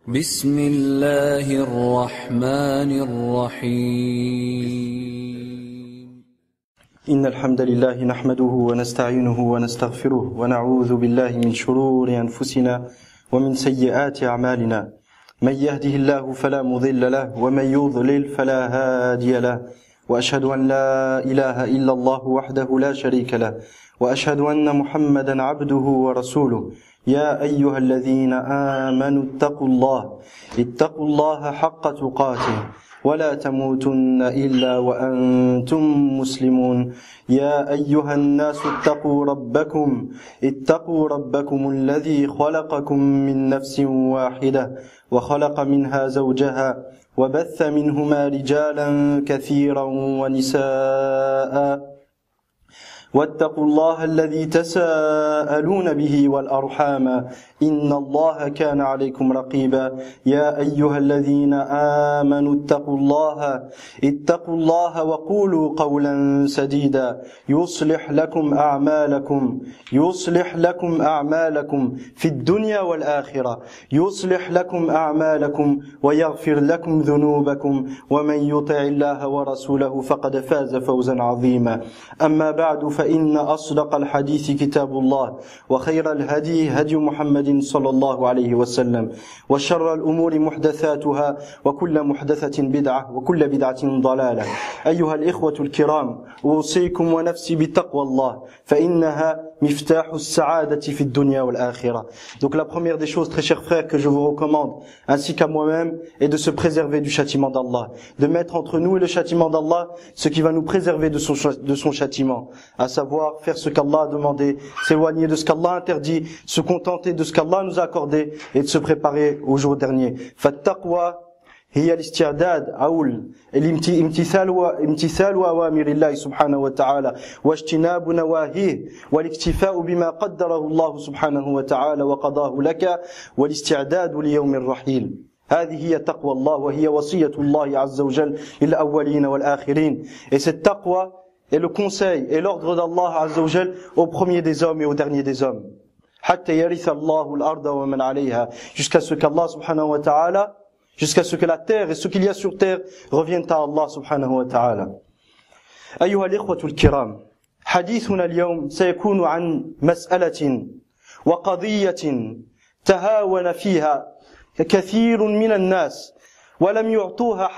بسم الله الرحمن الرحيم إن الحمد لله نحمده ونستعينه ونستغفره ونعوذ بالله من شرور أنفسنا ومن سيئات أعمالنا من يهده الله فلا مضل له ومن يضلل فلا هادي له وأشهد أن لا إله إلا الله وحده لا شريك له وأشهد أن محمدا عبده ورسوله يا أيها الذين آمنوا اتقوا الله حق تقاته ولا تموتن إلا وأنتم مسلمون يا أيها الناس اتقوا ربكم الذي خلقكم من نفس واحدة وخلق منها زوجها وبث منهما رجالا كثيرا ونساء واتقوا الله الذي تساءلون به والأرحام إن الله كان عليكم رقيبا يا أيها الذين آمنوا اتقوا الله وقولوا قولا سديدا يصلح لكم أعمالكم في الدنيا والآخرة يصلح لكم أعمالكم ويغفر لكم ذنوبكم ومن يطع الله ورسوله فقد فاز فوزا عظيما أما بعد فإن أصدق الحديث كتاب الله وخير الهدي هدي محمد صلى الله عليه وسلم وشر الأمور محدثاتها وكل محدثة بدعة وكل بدعة ضلالة أيها الإخوة الكرام أوصيكم ونفسي بتقوى الله فإنها مفتاح السعادة في الدنيا والآخرة. Donc la première des choses, très chers frères, que je vous recommande, ainsi qu'à moi-même, est de se préserver du châtiment d'Allah, de mettre entre nous et le châtiment d'Allah ce qui va nous préserver de son châtiment, à savoir faire ce qu'Allah a demandé, s'éloigner de ce qu'Allah a interdit, se contenter de ce qu'Allah nous a accordé et de se préparer au jour dernier. فالتقوى هي الاستعداد أو امتثال أوامر الله سبحانه وتعالى واجتناب نواهيه والاكتفاء بما قدره الله سبحانه وتعالى وقضاه لك والاستعداد ليوم الرحيل. هذه هي تقوى الله وهي وصية الله عز وجل للأولين والآخرين. Et cette taqwa est le conseil et l'ordre d'Allah Azza wa Jal au premier des hommes et au dernier des hommes. حتى يرث الله الأرض ومن عليها, jusqu'à ce qu'Allah subhanahu wa ta'ala, jusqu'à ce que la terre et ce qu'il y a sur terre reviennent à Allah subhanahu wa ta'ala. أيها الإخوة الكرام, حديثنا اليوم سيكون عن مسألة وقضية تهاون فيها كثير من الناس ولم يعطوها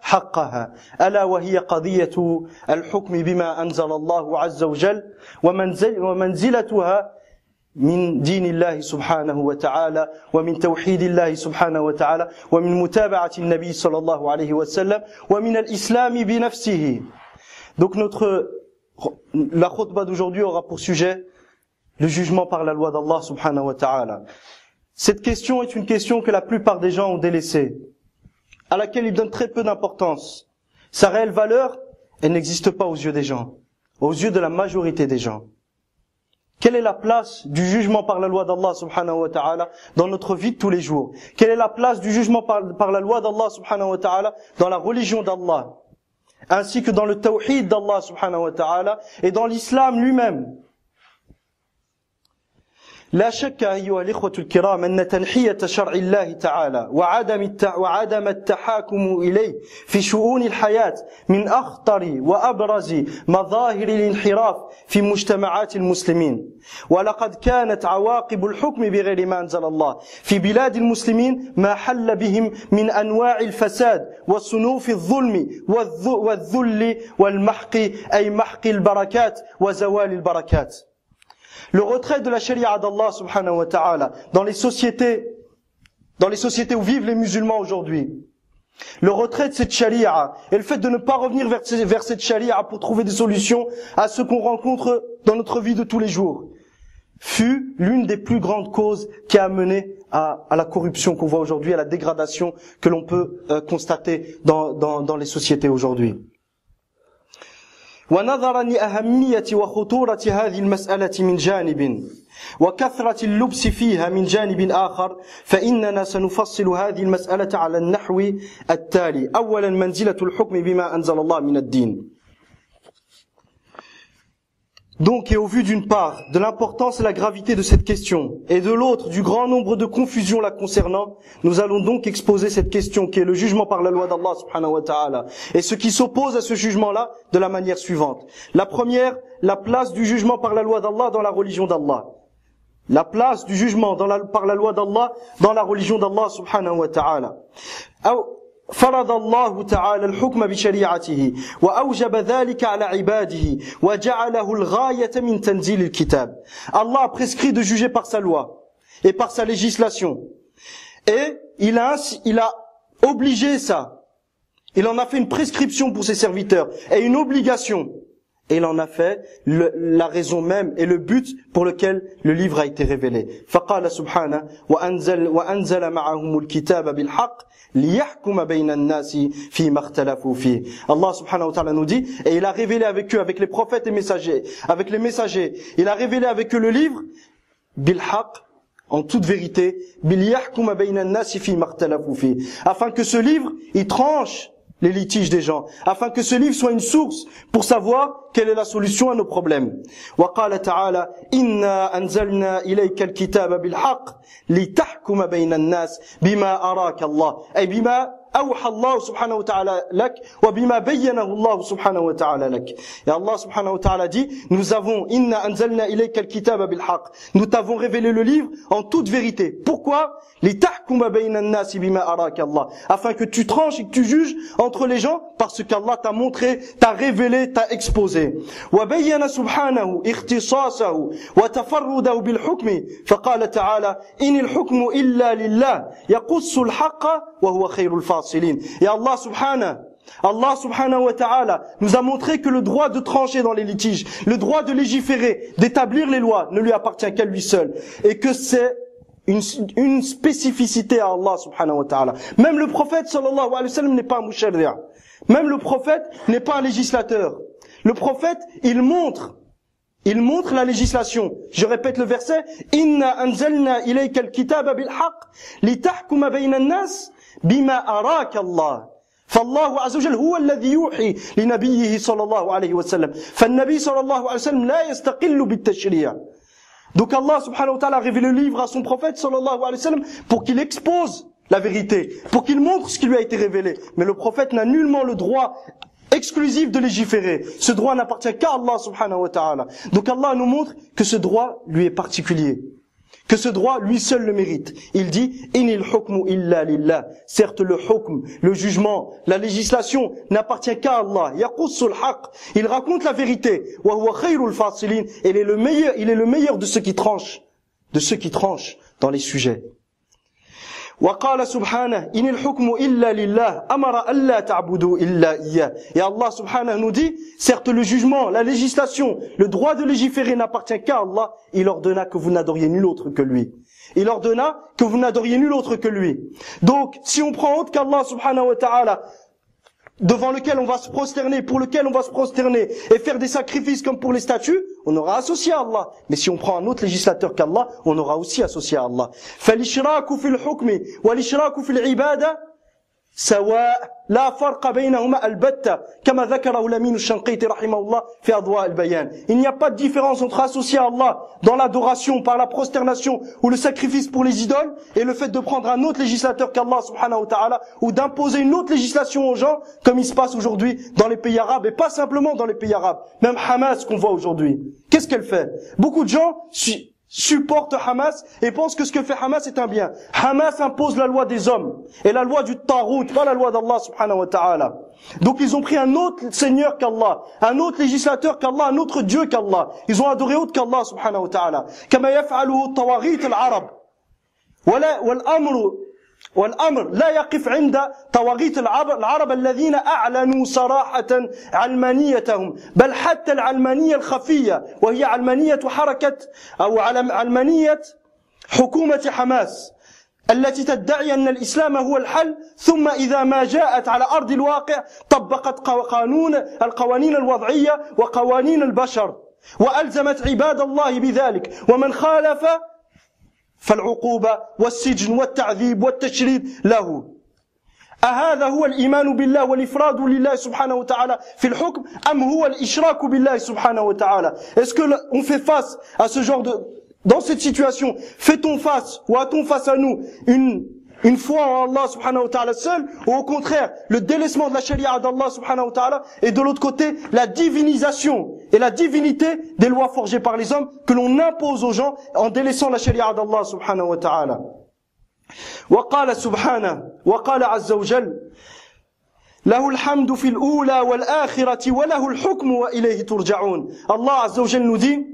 حقها ألا وهي قضية الحكم بما أنزل الله عز وجل ومنزلتها من دين الله سبحانه وتعالى ومن توحيد الله سبحانه وتعالى ومن متابعة النبي صلى الله عليه وسلم ومن الإسلام بنفسه. Donc la khutbah d'aujourd'hui aura pour sujet le jugement par la loi d'Allah subhanahu wa ta'ala. Cette question est une question que la plupart des gens ont délaissée, à laquelle ils donnent très peu d'importance. Sa réelle valeur, elle n'existe pas aux yeux des gens, aux yeux de la majorité des gens. Quelle est la place du jugement par la loi d'Allah subhanahu wa ta'ala dans notre vie de tous les jours? Quelle est la place du jugement par la loi d'Allah subhanahu wa ta'ala dans la religion d'Allah, ainsi que dans le tawhid d'Allah subhanahu wa ta'ala et dans l'islam lui-même? لا شك أيها الإخوة الكرام أن تنحية شرع الله تعالى وعدم التحاكم إليه في شؤون الحياة من أخطر وأبرز مظاهر الانحراف في مجتمعات المسلمين. ولقد كانت عواقب الحكم بغير ما أنزل الله في بلاد المسلمين ما حل بهم من أنواع الفساد وصنوف الظلم والذل والمحق أي محق البركات وزوال البركات. Le retrait de la charia d'Allah subhanahu wa ta'ala dans les sociétés où vivent les musulmans aujourd'hui, le retrait de cette charia et le fait de ne pas revenir vers cette charia pour trouver des solutions à ce qu'on rencontre dans notre vie de tous les jours, fut l'une des plus grandes causes qui a mené à la corruption qu'on voit aujourd'hui, à la dégradation que l'on peut constater dans les sociétés aujourd'hui. ونظرا لأهمية وخطورة هذه المسألة من جانب وكثرة اللبس فيها من جانب آخر فإننا سنفصل هذه المسألة على النحو التالي. أولا منزلة الحكم بما أنزل الله من الدين. Donc, et au vu d'une part de l'importance et la gravité de cette question, et de l'autre du grand nombre de confusions la concernant, nous allons donc exposer cette question qui est le jugement par la loi d'Allah subhanahu wa ta'ala, et ce qui s'oppose à ce jugement-là de la manière suivante. La première, la place du jugement par la loi d'Allah dans la religion d'Allah. La place du jugement par la loi d'Allah dans la religion d'Allah subhanahu wa ta'ala. فرض الله تعالى الحكم بشريعته وأوجب ذلك على عباده وجعله الغاية من تنزيل الكتاب. Allah a prescrit de juger par sa loi et par sa législation. Et il a obligé ça. Il en a fait une prescription pour ses serviteurs et une obligation. Et il en a fait la raison même et le but pour lequel le livre a été révélé. فقال سبحانه وأنزل معهم الكتاب بالحق ليحكم بين الناس فيما اختلفوا فيه. Allah subhanahu wa ta'ala nous dit, et il a révélé avec eux, avec les prophètes et messagers, avec les messagers, il a révélé avec eux le livre بالحق, en toute vérité, ليحكم بين الناس فيما اختلفوا فيه, afin que ce livre, il tranche les litiges des gens, afin que ce livre soit une source pour savoir quelle est la solution à nos problèmes. وقال تعالى إنا أنزلنا إليك الكتاب بالحق لتحكم بين الناس بما أراك الله أي بما أوحى الله سبحانه وتعالى لك وبما بينه الله سبحانه وتعالى لك. Et Allah subhanahu wa ta'ala dit, nous avons إنا أنزلنا إليك الكتاب بالحق, nous t'avons révélé le livre en toute vérité. Pourquoi? لتحكم بين الناس بما أراك الله, afin que tu tranches et que tu juges entre les gens parce qu'Allah t'a montré, t'a révélé, t'a exposé. وبين سبحانه اختصاصه وتفرده بالحكم فقال تعالى إن الحكم إلا لله يقص الحق وهو خير الفاصلين. Et Allah subhanahu wa ta'ala nous a montré que le droit de trancher dans les litiges, le droit de légiférer, d'établir les lois ne lui appartient qu'à lui seul, et que c'est une spécificité à Allah subhanahu wa ta'ala. Même le prophète sallallahu alayhi wa sallam n'est pas un mushari'. Même le prophète n'est pas un législateur. Le prophète, il montre la législation. Je répète le verset, Inna anzalna ilayka al-kitaba bil-haqq litahkuma bayna an-nas bima araka Allah. فالله عز وجل هو الذي يوحي لنبيه صلى الله عليه وسلم. فالنبي صلى الله عليه وسلم لا يستقل بالتشريع. Donc Allah subhanahu wa ta'ala a révélé le livre à son prophète sallallahu alayhi wa sallam pour qu'il expose la vérité, pour qu'il montre ce qui lui a été révélé. Mais le prophète n'a nullement le droit exclusif de légiférer. Ce droit n'appartient qu'à Allah subhanahu wa ta'ala. Donc Allah nous montre que ce droit lui est particulier, que ce droit lui seul le mérite. Il dit inil hukmu illa lillah. Certes le hukm, le jugement, la législation n'appartient qu'à Allah. Yaqussul haqq. Il raconte la vérité. Wa huwa khayrul fasilin. Il est le meilleur de ceux qui tranchent dans les sujets. وقال سبحانه إن الحكم إلا لله أمر ألا تعبدوا إلا إياه. Et Allah subhanahu nous dit, certes le jugement, la législation, le droit de légiférer n'appartient qu'à Allah. Il ordonna que vous n'adoriez nul autre que lui. Il ordonna que vous n'adoriez nul autre que lui. Donc si on prend autre qu'Allah subhanahu wa ta'ala, devant lequel on va se prosterner, pour lequel on va se prosterner et faire des sacrifices comme pour les statues, on aura associé à Allah. Mais si on prend un autre législateur qu'Allah, on aura aussi associé à Allah. فَالْإِشْرَاكُ فِي الْحُكْمِ وَالْإِشْرَاكُ فِي الْعِبَادَةِ سواء لا فرق بينهما البتة كما ذكره الأمين الشنقيطي رحمه الله في أضواء البيان. Il n'y a pas de différence entre associer à Allah dans l'adoration par la prosternation ou le sacrifice pour les idoles et le fait de prendre un autre législateur qu'Allah subhanahu wa ta'ala ou d'imposer une autre législation aux gens comme il se passe aujourd'hui dans les pays arabes et pas simplement dans les pays arabes. Même Hamas qu'on voit aujourd'hui. Qu'est-ce qu'elle fait? Beaucoup de gens supporte Hamas et pense que ce que fait Hamas est un bien. Hamas impose la loi des hommes et la loi du Tarout, pas la loi d'Allah subhanahu wa ta'ala. Donc ils ont pris un autre seigneur qu'Allah, un autre législateur qu'Allah, un autre Dieu qu'Allah. Ils ont adoré autre qu'Allah subhanahu wa ta'ala. كما يفعله الطواغيت العرب والأمر لا يقف عند طواغيت العرب الذين أعلنوا صراحة علمانيتهم بل حتى العلمانية الخفية وهي علمانية حركة أو علمانية حكومة حماس التي تدعي أن الإسلام هو الحل ثم إذا ما جاءت على أرض الواقع طبقت القوانين الوضعية وقوانين البشر وألزمت عباد الله بذلك ومن خالف فالعقوبة والسجن والتعذيب والتشريد له. أهذا هو الإيمان بالله والإفراد لله سبحانه وتعالى في الحكم أم هو الإشراك بالله سبحانه وتعالى? Est-ce que on fait face à ce genre de, dans cette situation, fait-on face ou a-t-on face à nous une foi en Allah subhanahu wa ta'ala seul, ou au contraire le délaissement de la charia d'Allah subhanahu wa ta'ala, et de l'autre côté la divinisation et la divinité des lois forgées par les hommes que l'on impose aux gens en délaissant la charia d'Allah subhanahu wa ta'ala. وقال سبحانه وقال عز وجل له الحمد في الأولى والآخرة وله الحكم وإليه ترجعون. Allah عز وجل nous dit,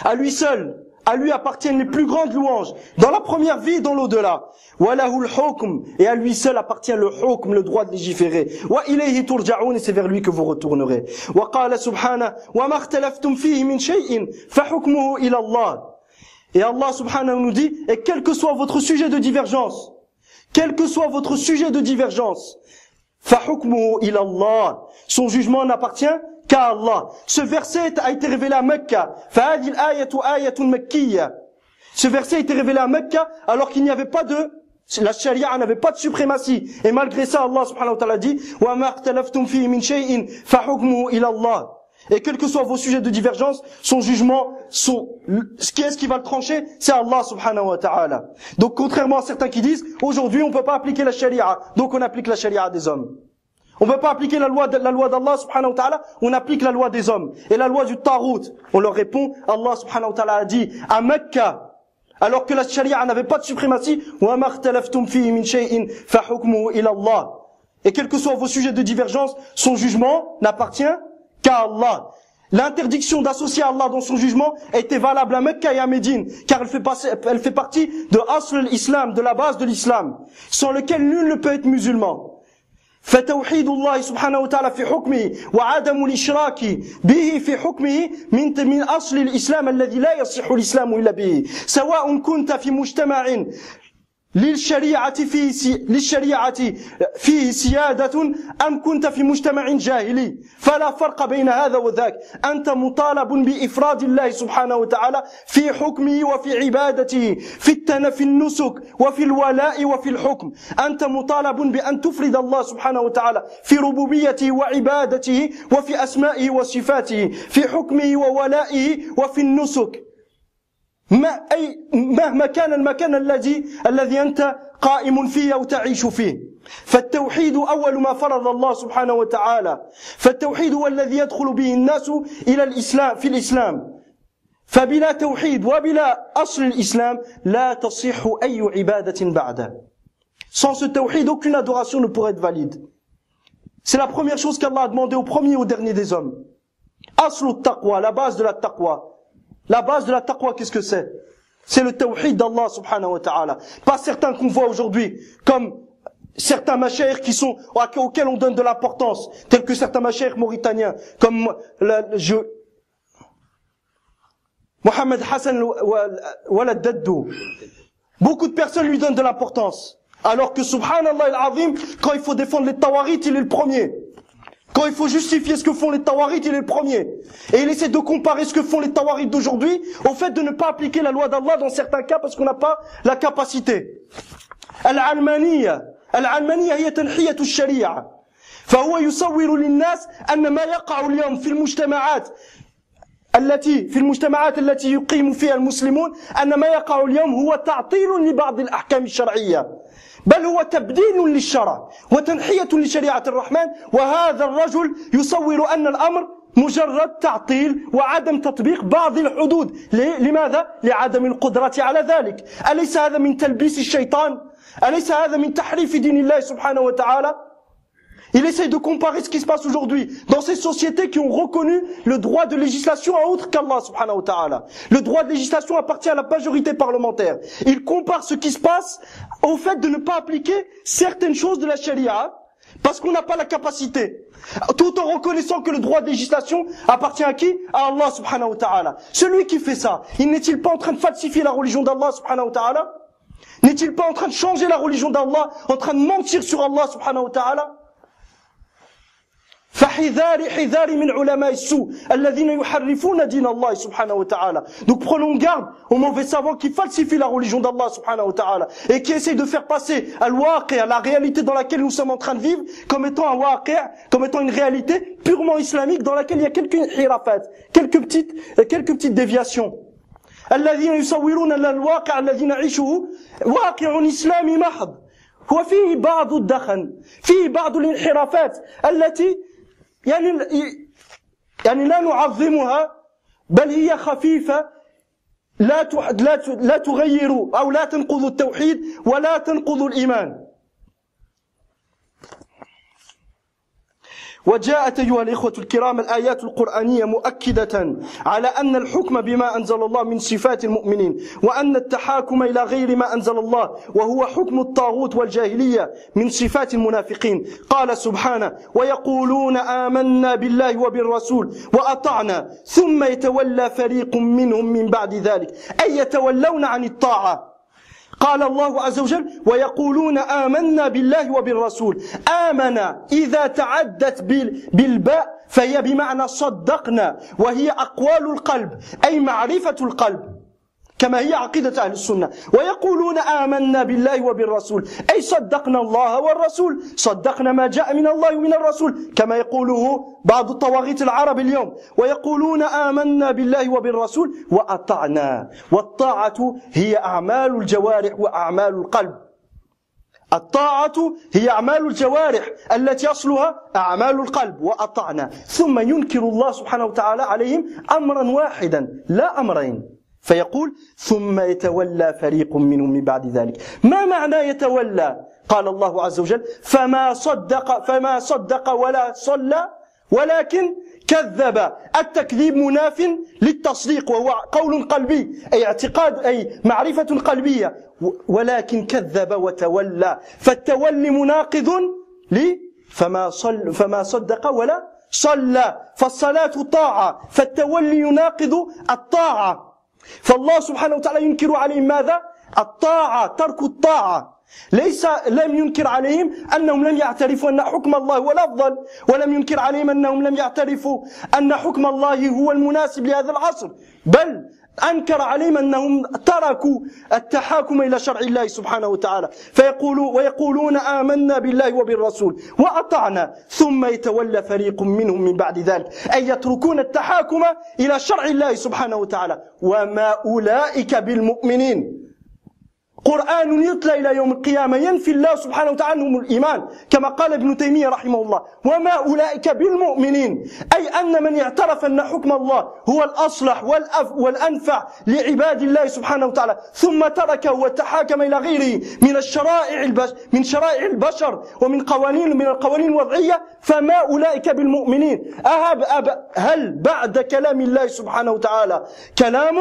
à lui seul, à lui appartiennent les plus grandes louanges dans la première vie et dans l'au-delà. وله الحكم, et à lui seul appartient le hukm, le droit de légiférer. وإليه ترجعون, et c'est vers lui que vous retournerez. وقال سبحانه وما اختلفتم فيه من شيء فحكمه إلى الله. Et Allah subhanahu nous dit, et quel que soit votre sujet de divergence, quel que soit votre sujet de divergence, فَحُكْمُهُ إِلَى اللَّهِ, son jugement n'appartient qu'à Allah. Ce verset a été révélé à Mecca. فَهَذِهِ الْآيَةُ آيَةٌ مَكِّيَّةٌ. Ce verset a été révélé à Mecca alors qu'il n'y avait pas de, la charia n'avait pas de suprématie. Et malgré ça, Allah subhanahu wa ta'ala dit, وَمَا اخْتَلَفْتُمْ فِيهِ مِنْ شَيْءٍ فَحُكْمُهُ إِلَى اللَّهِ. Et quels que soient vos sujets de divergence, son jugement, ce qui va le trancher, c'est Allah subhanahu wa ta'ala. Donc contrairement à certains qui disent, aujourd'hui on ne peut pas appliquer la charia, donc on applique la charia des hommes. On ne peut pas appliquer la loi d'Allah subhanahu wa ta'ala, on applique la loi des hommes. Et la loi du Tarout, on leur répond, Allah subhanahu wa ta'ala a dit, à Mecca, alors que la charia n'avait pas de suprématie, وَمَا اخْتَلَفْتُمْ فِيهِ مِنْ شَيْءٍ فَحُكْمُهُ إِلَى اللَّهِ. Et quels que soient vos sujets de divergence, son jugement n'appartient qu'à Allah. L'interdiction d'associer Allah dans son jugement était valable à Mecca et à Médine, car elle fait partie de Asl al-Islam, de la base de l'islam, sans lequel nul ne peut être musulman. فتوحيد الله سبحانه وتعالى في حكمه وعدم الإشراك به في حكمه من أصل الإسلام الذي لا يصح الإسلام إلا به. سواء كنت في مجتمع للشريعة فيه سيادة أم كنت في مجتمع جاهلي، فلا فرق بين هذا وذاك. أنت مطالب بإفراد الله سبحانه وتعالى في حكمه وفي عبادته، في النسك وفي الولاء وفي الحكم. أنت مطالب بأن تفرد الله سبحانه وتعالى في ربوبيته وعبادته وفي أسمائه وصفاته، في حكمه وولائه وفي النسك، مهما كان المكان الذي أنت قائم فيه أو تعيش فيه. فالتوحيد أول ما فرض الله سبحانه وتعالى. فالتوحيد هو الذي يدخل به الناس إلى الإسلام في الإسلام. فبلا توحيد وبلا أصل الإسلام لا تصح أي عبادة بعده. Sans ce tawhid, aucune adoration ne pourrait être valide. C'est la première chose qu'Allah a demandé au premier et au dernier des hommes. Aslu taqwa, la base de la taqwa. La base de la taqwa, qu'est-ce que c'est? C'est le tawhid d'Allah subhanahu wa ta'ala. Pas certains qu'on voit aujourd'hui, comme certains mashaykh auxquels on donne de l'importance, tels que certains mashaykh mauritaniens, comme Mohamed Hassan Walad Daddou. Beaucoup de personnes lui donnent de l'importance. Alors que subhanallah al-azim, quand il faut défendre les tawarit, il est le premier. Quand il faut justifier ce que font les tawarit, il est le premier. Et il essaie de comparer ce que font les tawarit d'aujourd'hui au fait de ne pas appliquer la loi d'Allah dans certains cas parce qu'on n'a pas la capacité. Al-Almaniyya هي تنحية الشريعة. فهو يصور للناس أن ما يقع اليوم في المجتمعات التي يقيم فيها المسلمون أن ما يقع اليوم هو تعطيل لبعض الأحكام الشرعية، بل هو تبديل للشرع وتنحية لشريعة الرحمن. وهذا الرجل يصور أن الأمر مجرد تعطيل وعدم تطبيق بعض الحدود. لماذا؟ لعدم القدرة على ذلك. أليس هذا من تلبيس الشيطان؟ أليس هذا من تحريف دين الله سبحانه وتعالى؟ Il essaye de comparer ce qui se passe aujourd'hui dans ces sociétés qui ont reconnu le droit de législation à autre qu'Allah subhanahu wa ta'ala. Le droit de législation appartient à la majorité parlementaire. Il compare ce qui se passe au fait de ne pas appliquer certaines choses de la charia parce qu'on n'a pas la capacité. Tout en reconnaissant que le droit de législation appartient à qui? À Allah subhanahu wa ta'ala. Celui qui fait ça, il n'est-il pas en train de falsifier la religion d'Allah subhanahu wa ta'ala? N'est-il pas en train de changer la religion d'Allah, en train de mentir sur Allah subhanahu wa ta'ala? فحذاري حذاري من علماء السوء الذين يحرفون دين الله سبحانه وتعالى. Donc prenons garde aux mauvais savants qui falsifient la religion d'Allah subhanahu wa ta'ala et qui essayent de faire passer al-waqi', la réalité dans laquelle nous sommes en train de vivre, comme étant un waqi', comme étant une réalité purement islamique dans laquelle il y a quelques inhirafat, quelques petites déviations. الذين يصورون الواقع الذي نعيشه واقع إسلامي محض وفيه بعض الدخن، فيه بعض الانحرافات التي يعني لا نعظمها، بل هي خفيفة لا تغير أو لا تنقض التوحيد ولا تنقض الإيمان. وجاءت أيها الإخوة الكرام الآيات القرآنية مؤكدة على أن الحكم بما أنزل الله من صفات المؤمنين، وأن التحاكم إلى غير ما أنزل الله وهو حكم الطاغوت والجاهلية من صفات المنافقين. قال سبحانه: ويقولون آمنا بالله وبالرسول وأطعنا ثم يتولى فريق منهم من بعد ذلك، أي يتولون عن الطاعة. قال الله عز وجل: ويقولون آمنا بالله وبالرسول. آمن إذا تعدت بالباء فهي بمعنى صدقنا، وهي أقوال القلب أي معرفة القلب كما هي عقيدة أهل السنة. ويقولون آمنا بالله وبالرسول أي صدقنا الله والرسول، صدقنا ما جاء من الله ومن الرسول كما يقوله بعض الطواغيت العرب اليوم. ويقولون آمنا بالله وبالرسول وأطعنا، والطاعة هي أعمال الجوارح وأعمال القلب. الطاعة هي أعمال الجوارح التي أصلها أعمال القلب. وأطعنا، ثم ينكر الله سبحانه وتعالى عليهم أمرا واحدا لا أمرين، فيقول: ثم يتولى فريق منهم من بعد ذلك. ما معنى يتولى؟ قال الله عز وجل: فما صدق ولا صلى ولكن كذب. التكذيب مناف للتصديق وهو قول قلبي أي اعتقاد أي معرفة قلبية، ولكن كذب وتولى، فالتولي مناقض فما صدق ولا صلى، فالصلاة طاعة فالتولي يناقض الطاعة. فالله سبحانه وتعالى ينكر عليهم ماذا؟ الطاعة، ترك الطاعة. لم ينكر عليهم أنهم لم يعترفوا أن حكم الله هو الأفضل، ولم ينكر عليهم أنهم لم يعترفوا أن حكم الله هو المناسب لهذا العصر، بل أنكر عليهم أنهم تركوا التحاكم إلى شرع الله سبحانه وتعالى. ويقولون آمنا بالله وبالرسول وأطعنا ثم يتولى فريق منهم من بعد ذلك، أي يتركون التحاكم إلى شرع الله سبحانه وتعالى. وما أولئك بالمؤمنين. قرآن يتلى إلى يوم القيامة ينفي الله سبحانه وتعالى عنهم الإيمان، كما قال ابن تيمية رحمه الله: وما أولئك بالمؤمنين، أي أن من اعترف أن حكم الله هو الأصلح والأنفع لعباد الله سبحانه وتعالى ثم تركه وتحاكم إلى غيره من شرائع البشر ومن القوانين الوضعية، فما أولئك بالمؤمنين. هل بعد كلام الله سبحانه وتعالى كلام؟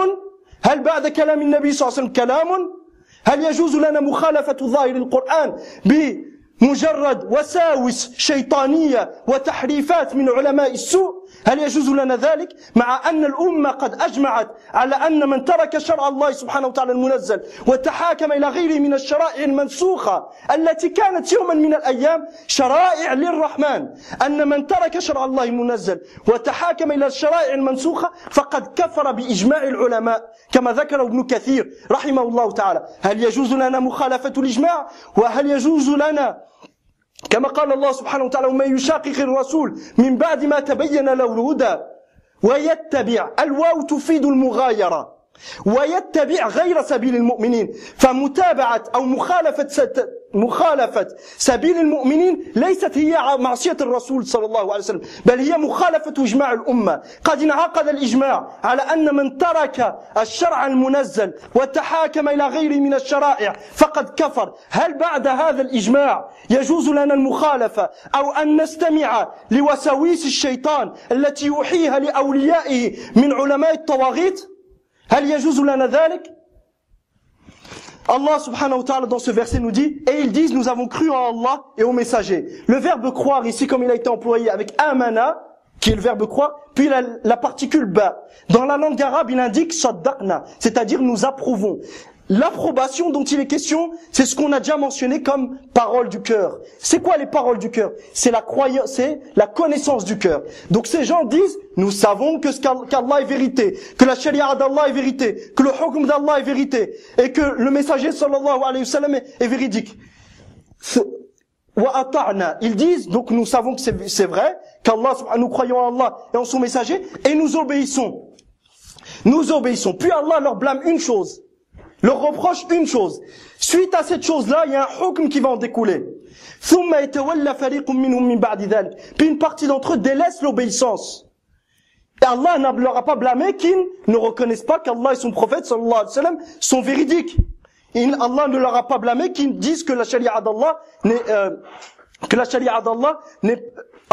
هل بعد كلام النبي صلى الله عليه وسلم كلام؟ هل يجوز لنا مخالفة ظاهر القرآن بمجرد وساوس شيطانية وتحريفات من علماء السوء؟ هل يجوز لنا ذلك؟ مع أن الأمة قد أجمعت على أن من ترك شرع الله سبحانه وتعالى المنزل وتحاكم إلى غيره من الشرائع المنسوخة التي كانت يوما من الأيام شرائع للرحمن، أن من ترك شرع الله المنزل وتحاكم إلى الشرائع المنسوخة فقد كفر بإجماع العلماء كما ذكر ابن كثير رحمه الله تعالى. هل يجوز لنا مخالفة الإجماع؟ وهل يجوز لنا كما قال الله سبحانه وتعالى: ومن يشاقق الرسول من بعد ما تبين له الهدى ويتبع، الواو تفيد المغايرة، ويتبع غير سبيل المؤمنين. فمتابعة أو مخالفة سبيل المؤمنين ليست هي معصية الرسول صلى الله عليه وسلم، بل هي مخالفة إجماع الأمة. قد انعقد الإجماع على أن من ترك الشرع المنزل وتحاكم إلى غيره من الشرائع فقد كفر. هل بعد هذا الإجماع يجوز لنا المخالفة أو أن نستمع لوساويس الشيطان التي يوحيها لأوليائه من علماء الطواغيت؟ هل يجوز لنا ذلك؟ Allah subhanahu wa ta'ala dans ce verset nous dit: et ils disent nous avons cru en Allah et aux messagers. Le verbe croire ici, comme il a été employé avec amana, qui est le verbe croire, puis la particule ba. Dans la langue arabe, il indique saddaqna, c'est-à-dire nous approuvons. l'approbation dont il est question, c'est ce qu'on a déjà mentionné comme parole du cœur. C'est quoi les paroles du cœur? C'est la croyance, c'est la connaissance du cœur. Donc ces gens disent, nous savons que qu'Allah est vérité, que la charia d'Allah est vérité, que le hukm d'Allah est vérité, et que le messager sallallahu alayhi wa sallam est véridique. Ils disent, donc nous savons que c'est vrai, qu'Allah, nous croyons en Allah et en son messager, et nous obéissons. Nous obéissons. Puis Allah leur blâme une chose, leur reproche une chose. Suite à cette chose-là, il y a un hukm qui va en découler. Puis une partie d'entre eux délaisse l'obéissance. Et Allah ne leur a pas blâmé qu'ils ne reconnaissent pas qu'Allah et son prophète sallallahu alayhi wa sallam sont véridiques. Allah ne leur a pas blâmé qu'ils disent que la charia d'Allah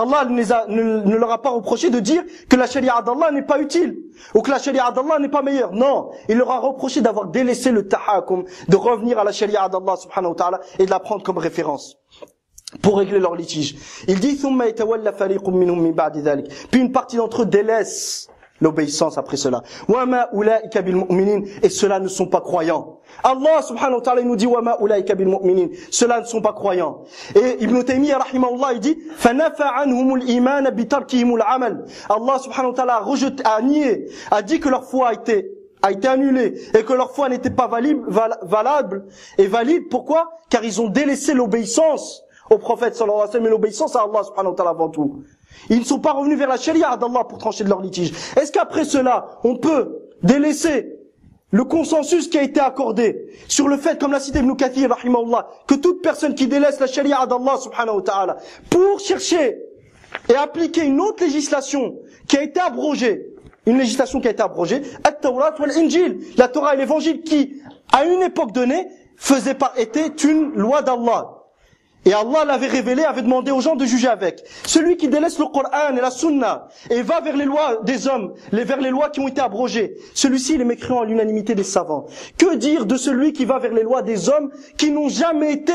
Allah ne leur a pas reproché de dire que la charia d'Allah n'est pas utile ou que la charia d'Allah n'est pas meilleure. Non, il leur a reproché d'avoir délaissé le tahakum, de revenir à la charia d'Allah subhanahu wa ta'ala et de la prendre comme référence pour régler leur litige. Il dit puis une partie d'entre eux délaisse l'obéissance après cela. Et ceux-là ne sont pas croyants. Allah subhanahu wa ta'ala nous dit ceux-là ne sont pas croyants. Et Ibn Taymiyyah rahimahullah il dit Allah subhanahu wa ta'ala a rejeté, a nié, a dit que leur foi a été annulée et que leur foi n'était pas valable et valide. Pourquoi? Car ils ont délaissé l'obéissance au prophète sallallahu alayhi wa sallam et l'obéissance à Allah subhanahu wa ta'ala avant tout. Ils ne sont pas revenus vers la charia d'Allah pour trancher de leur litige. Est-ce qu'après cela, on peut délaisser le consensus qui a été accordé sur le fait, comme l'a cité Ibn Kathir, rahimahullah, que toute personne qui délaisse la charia d'Allah subhanahu wa ta'ala pour chercher et appliquer une autre législation qui a été abrogée, une législation qui a été abrogée, At-Tawrat wal-Injil, la Torah et l'Évangile qui, à une époque donnée, était une loi d'Allah. Et Allah l'avait révélé, avait demandé aux gens de juger avec. Celui qui délaisse le Coran et la Sunna et va vers les lois des hommes, vers les lois qui ont été abrogées, celui-ci il est mécréant à l'unanimité des savants. Que dire de celui qui va vers les lois des hommes qui n'ont jamais été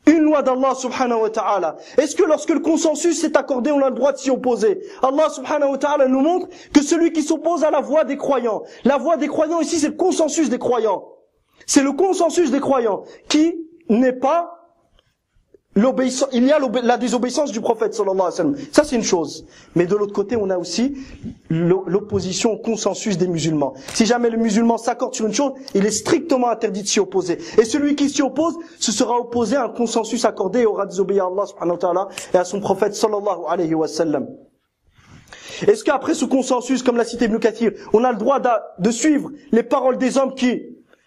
une loi d'Allah subhanahu wa ta'ala? Est-ce que lorsque le consensus s'est accordé, on a le droit de s'y opposer? Allah subhanahu wa ta'ala nous montre que celui qui s'oppose à la voie des croyants, la voie des croyants ici c'est le consensus des croyants. C'est le consensus des croyants qui n'est pas l'obéissance. Il y a la désobéissance du prophète sallallahu alayhi wa sallam. Ça c'est une chose. Mais de l'autre côté, on a aussi l'opposition au consensus des musulmans. Si jamais le musulman s'accorde sur une chose, il est strictement interdit de s'y opposer. Et celui qui s'y oppose, se sera opposé à un consensus accordé et aura désobéi à Allah subhanahu wa ta'ala et à son prophète sallallahu alayhi wa sallam. Est-ce qu'après ce consensus, comme l'a cité Ibn Kathir, on a le droit de suivre les paroles des hommes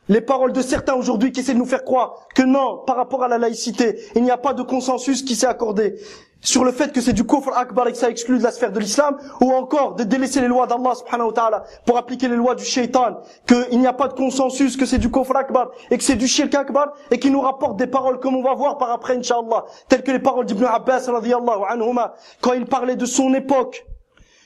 les paroles de certains aujourd'hui qui essaient de nous faire croire que non, par rapport à la laïcité, il n'y a pas de consensus qui s'est accordé sur le fait que c'est du kufr akbar et que ça exclut de la sphère de l'islam, ou encore de délaisser les lois d'Allah subhanahu wa ta'ala pour appliquer les lois du shaitan, qu'il n'y a pas de consensus, que c'est du kufr akbar et que c'est du shirk akbar, et qui nous rapporte des paroles comme on va voir par après inshallah, telles que les paroles d'Ibn Abbas radiyallahu anhuma, quand il parlait de son époque,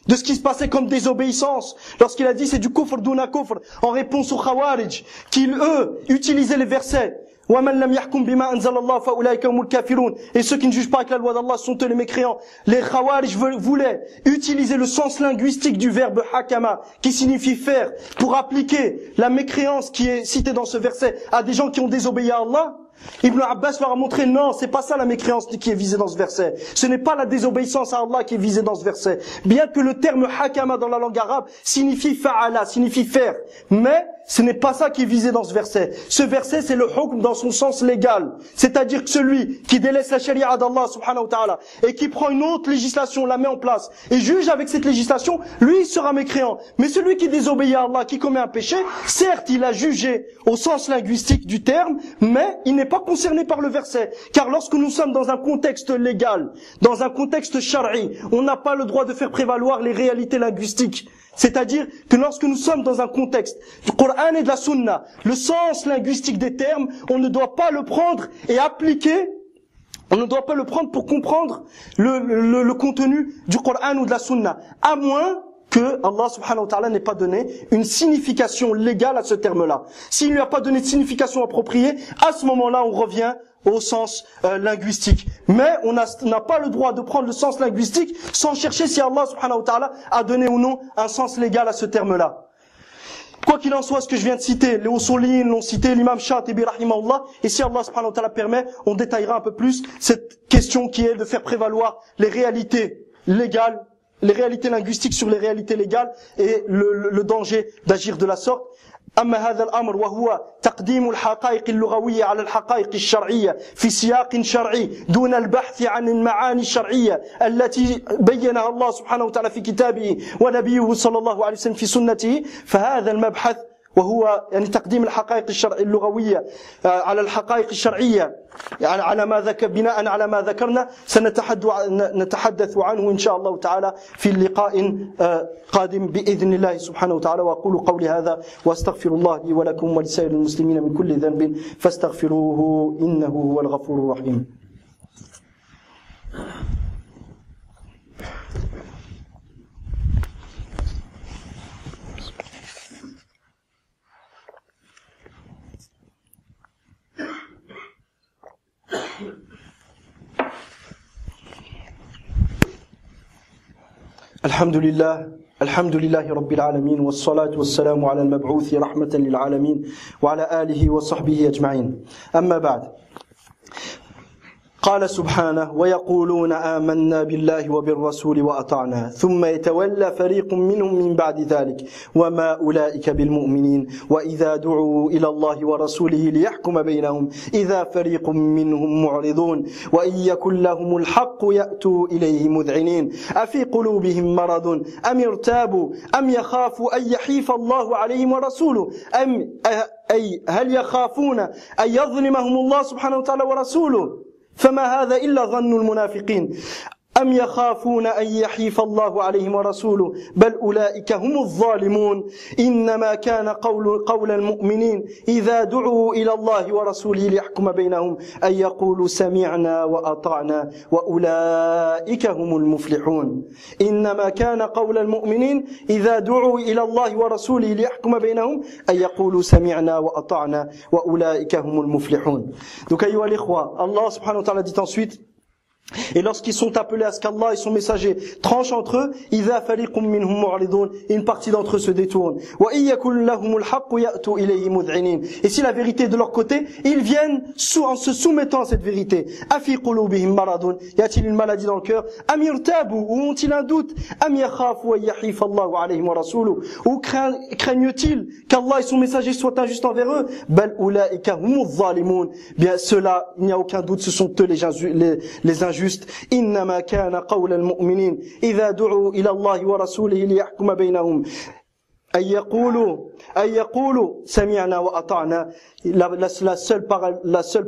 de ce qui se passait comme désobéissance, lorsqu'il a dit c'est du kufr duna kufr, en réponse aux khawarij, qui eux utilisaient les versets وَمَنْ لَمْ يَحْكُمْ بِمَا أَنزَلَ اللَّهُ فَأُولَٰئِكَ هُمُ الْكَافِرُونَ, et ceux qui ne jugent pas avec la loi d'Allah sont eux les mécréants. Les khawarij voulaient utiliser le sens linguistique du verbe hakama, qui signifie faire, pour appliquer la mécréance qui est citée dans ce verset à des gens qui ont désobéi à Allah. Ibn Abbas leur a montré non, c'est pas ça la mécréance qui est visée dans ce verset. Ce n'est pas la désobéissance à Allah qui est visée dans ce verset. Bien que le terme hakama dans la langue arabe signifie fa'ala, signifie faire, mais ce n'est pas ça qui est visé dans ce verset. Ce verset, c'est le hukm dans son sens légal. C'est-à-dire que celui qui délaisse la charia d'Allah subhanahu wa ta'ala et qui prend une autre législation, la met en place et juge avec cette législation, lui il sera mécréant. Mais celui qui désobéit à Allah, qui commet un péché, certes il a jugé au sens linguistique du terme, mais il n'est pas concerné par le verset. Car lorsque nous sommes dans un contexte légal, dans un contexte shari, on n'a pas le droit de faire prévaloir les réalités linguistiques. C'est-à-dire que lorsque nous sommes dans un contexte du Coran et de la Sunna, le sens linguistique des termes, on ne doit pas le prendre et appliquer, on ne doit pas le prendre pour comprendre le contenu du Coran ou de la Sunna, à moins que Allah subhanahu wa ta'ala n'ait pas donné une signification légale à ce terme-là. S'il ne lui a pas donné de signification appropriée, à ce moment-là, on revient au sens linguistique. Mais on n'a pas le droit de prendre le sens linguistique sans chercher si Allah subhanahu wa ta'ala a donné ou non un sens légal à ce terme-là. Quoi qu'il en soit, ce que je viens de citer, les Usuliyin l'ont cité, l'imam Shatibi rahimahullah, et si Allah subhanahu wa ta'ala permet, on détaillera un peu plus cette question qui est de faire prévaloir les réalités légales, les réalités linguistiques sur les réalités légales et le danger d'agir de la sorte. أما هذا الأمر وهو تقديم الحقائق اللغوية على الحقائق الشرعية في سياق شرعي دون البحث عن المعاني الشرعية التي بينها الله سبحانه وتعالى في كتابه ونبيه صلى الله عليه وسلم في سنته، فهذا المبحث وهو يعني تقديم الحقائق اللغوية على الحقائق الشرعية يعني على ما بناء على ما ذكرنا سنتحدث عنه إن شاء الله تعالى في اللقاء قادم بإذن الله سبحانه وتعالى. وأقول قولي هذا وأستغفر الله لي ولكم ولسائر المسلمين من كل ذنب فاستغفروه إنه هو الغفور الرحيم. الحمد لله رب العالمين والصلاة والسلام على المبعوث رحمة للعالمين وعلى آله وصحبه أجمعين. أما بعد، قال سبحانه: ويقولون آمنا بالله وبالرسول وأطعنا ثم يتولى فريق منهم من بعد ذلك وما أولئك بالمؤمنين وإذا دعوا إلى الله ورسوله ليحكم بينهم إذا فريق منهم معرضون وإن يكن لهم الحق يأتوا إليه مذعنين أفي قلوبهم مرض أم ارتابوا أم يخافوا أن يحيف الله عليهم ورسوله أي هل يخافون أن يظلمهم الله سبحانه وتعالى ورسوله فما هذا إلا ظن المنافقين أم يخافون أن يحيف الله عليهم ورسوله بل أولئك هم الظالمون إنما كان قول المؤمنين إذا دعوا إلى الله ورسوله ليحكم بينهم أن يقولوا سمعنا وأطعنا وأولئك هم المفلحون. إنما كان قول المؤمنين إذا دعوا إلى الله ورسوله ليحكم بينهم أن يقولوا سمعنا وأطعنا وأولئك هم المفلحون. Donc أيها الإخوة, Allah subhanahu wa ta'ala dit ensuite: et lorsqu'ils sont appelés à ce qu'Allah et son messager tranchent entre eux, إِذَا فَرِيقٌ مِّنْهُمْ مُعْرِضُونَ, une partie d'entre eux se détourne. وَإِن يَكُنْ لَهُمُ الْحَقُّ يَأْتُوا إِلَيْهِ مُذْعِنِينَ, et si la vérité est de leur côté, ils viennent en se soumettant à cette vérité. أَفِي قُلُوبِهِمْ مَرَضٌ, y a-t-il une maladie dans le cœur? أَمْ يَرْتَابُوا, ou ont-ils un doute? أَمْ يَخَافُوا أَن يَحِيفَ اللَّهُ عَلَيْهِمْ وَرَسُولُهُ, ou craignent-ils qu'Allah et son messager soient injustes envers eux? بَلْ أُولَئِكَ هُمُ الظَّالِمُونَ, bien ceux-là, il n'y a aucun doute, ce sont eux les injustes. إنما كان قول المؤمنين إذا دعوا إلى الله ورسوله ليحكم بينهم أن يقولوا سمعنا وأطعنا. La seule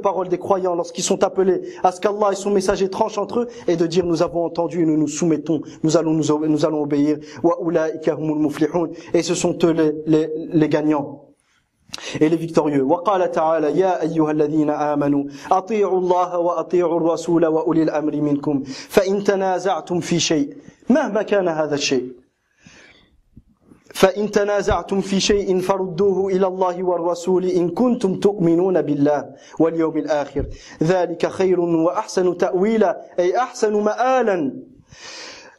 parole des croyants lorsqu'ils sont appelés à ce qu'Allah et son messager tranchent entre eux est de dire: nous avons entendu et nous nous soumettons, nous allons obéir. وَأُولَئِكَ هُمُ الْمُفْلِحُونَ, et ce sont eux les gagnants et les victorieux. وقال تعالى: يا أيها الذين آمنوا أطيعوا الله وأطيعوا الرسول وأولي الأمر منكم فإن تنازعتم في شيء مهما كان هذا الشيء فردوه إلى الله والرسول إن كنتم تؤمنون بالله واليوم الآخر ذلك خير وأحسن تأويلا, أي أحسن مآلا.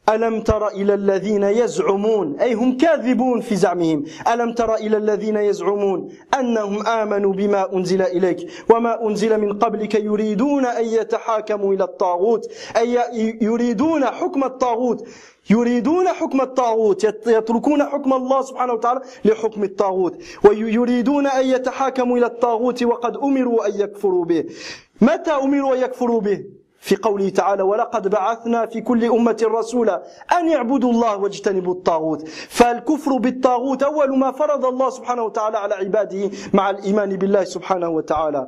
ألم تر إلى الذين يزعمون, أي هم كاذبون في زعمهم, ألم تر إلى الذين يزعمون أنهم آمنوا بما أنزل إليك وما أنزل من قبلك يريدون أن يتحاكموا إلى الطاغوت, أي يريدون حكم الطاغوت يتركون حكم الله سبحانه وتعالى لحكم الطاغوت, ويريدون أن يتحاكموا إلى الطاغوت وقد أمروا أن يكفروا به. متى أمروا أن يكفروا به؟ في قوله تعالى: ولقد بعثنا في كل أمة رسولا أن يعبدوا الله واجتنبوا الطاغوت. فالكفر بالطاغوت أول ما فرض الله سبحانه وتعالى على عباده مع الإيمان بالله سبحانه وتعالى.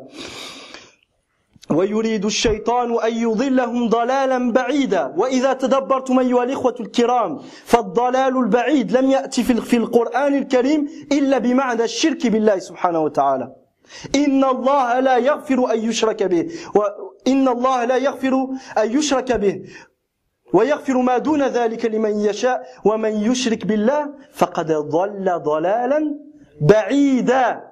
ويريد الشيطان أن يضلهم ضلالا بعيدا. وإذا تدبرتم أيها الإخوة الكرام فالضلال البعيد لم يأتي في القرآن الكريم إلا بمعنى الشرك بالله سبحانه وتعالى. إن الله لا يغفر أن يشرك به ويغفر ما دون ذلك لمن يشاء ومن يشرك بالله فقد ضل ضلالا بعيدا.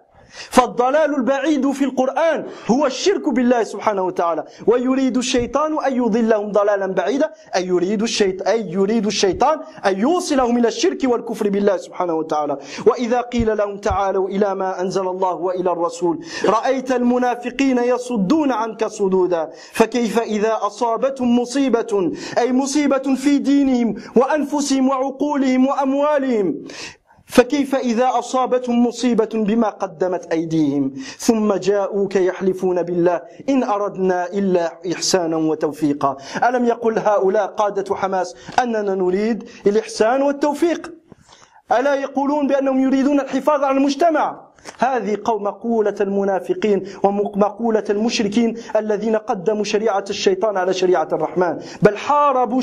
فالضلال البعيد في القرآن هو الشرك بالله سبحانه وتعالى ويريد الشيطان أن يضلهم ضلالا بعيدا أي يريد الشيطان أن يوصلهم إلى الشرك والكفر بالله سبحانه وتعالى وإذا قيل لهم تعالوا إلى ما أنزل الله وإلى الرسول رأيت المنافقين يصدون عنك صدودا فكيف إذا أصابتهم مصيبة أي مصيبة في دينهم وأنفسهم وعقولهم وأموالهم فكيف إذا أصابتهم مصيبة بما قدمت أيديهم ثم جاءوك يحلفون بالله إن أردنا إلا إحسانا وتوفيقا ألم يقل هؤلاء قادة حماس أننا نريد الإحسان والتوفيق ألا يقولون بأنهم يريدون الحفاظ على المجتمع هذه مقولة المنافقين ومقولة المشركين الذين قدموا شريعة الشيطان على شريعة الرحمن بل حاربوا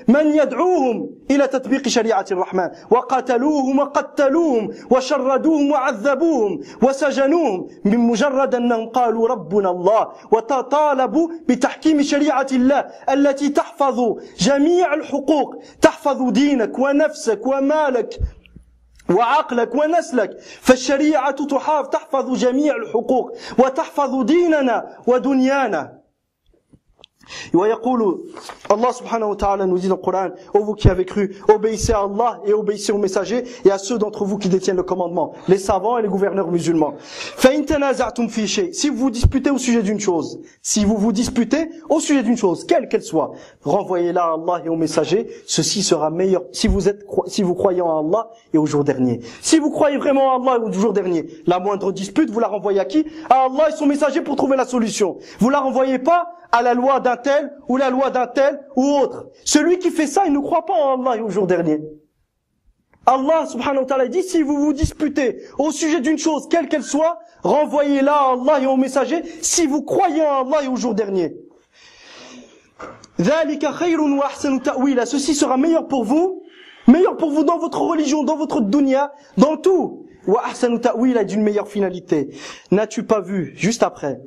من يدعوهم إلى تطبيق شريعة الرحمن وقتلوهم وقتلوهم وشردوهم وعذبوهم وسجنوهم من مجرد أنهم قالوا ربنا الله وطالبوا بتحكيم شريعة الله التي تحفظ جميع الحقوق تحفظ دينك ونفسك ومالك وعقلك ونسلك فالشريعة تحفظ جميع الحقوق وتحفظ ديننا ودنيانا ويقول Allah subhanahu wa ta'ala nous dit dans le Coran ô vous qui avez cru obéissez à Allah et obéissez aux messagers et à ceux d'entre vous qui détiennent le commandement les savants et les gouverneurs musulmans فإن تنازعتم في شيء si vous vous disputez au sujet d'une chose quelle qu'elle soit renvoyez-la à Allah et aux messagers ceci sera meilleur si vous croyez en Allah et au jour dernier si vous croyez vraiment en Allah et au jour dernier la moindre dispute vous la renvoyez à qui? À Allah et son messager pour trouver la solution vous la renvoyez pas à la loi d'un tel ou la loi d'un tel ou autre. Celui qui fait ça, il ne croit pas en Allah et au jour dernier. Allah subhanahu wa ta'ala dit, si vous vous disputez au sujet d'une chose, quelle qu'elle soit, renvoyez-la à Allah et au messager si vous croyez en Allah et au jour dernier. Ceci sera meilleur pour vous dans votre religion, dans votre dunya, dans tout. D'une meilleure finalité. N'as-tu pas vu, juste après,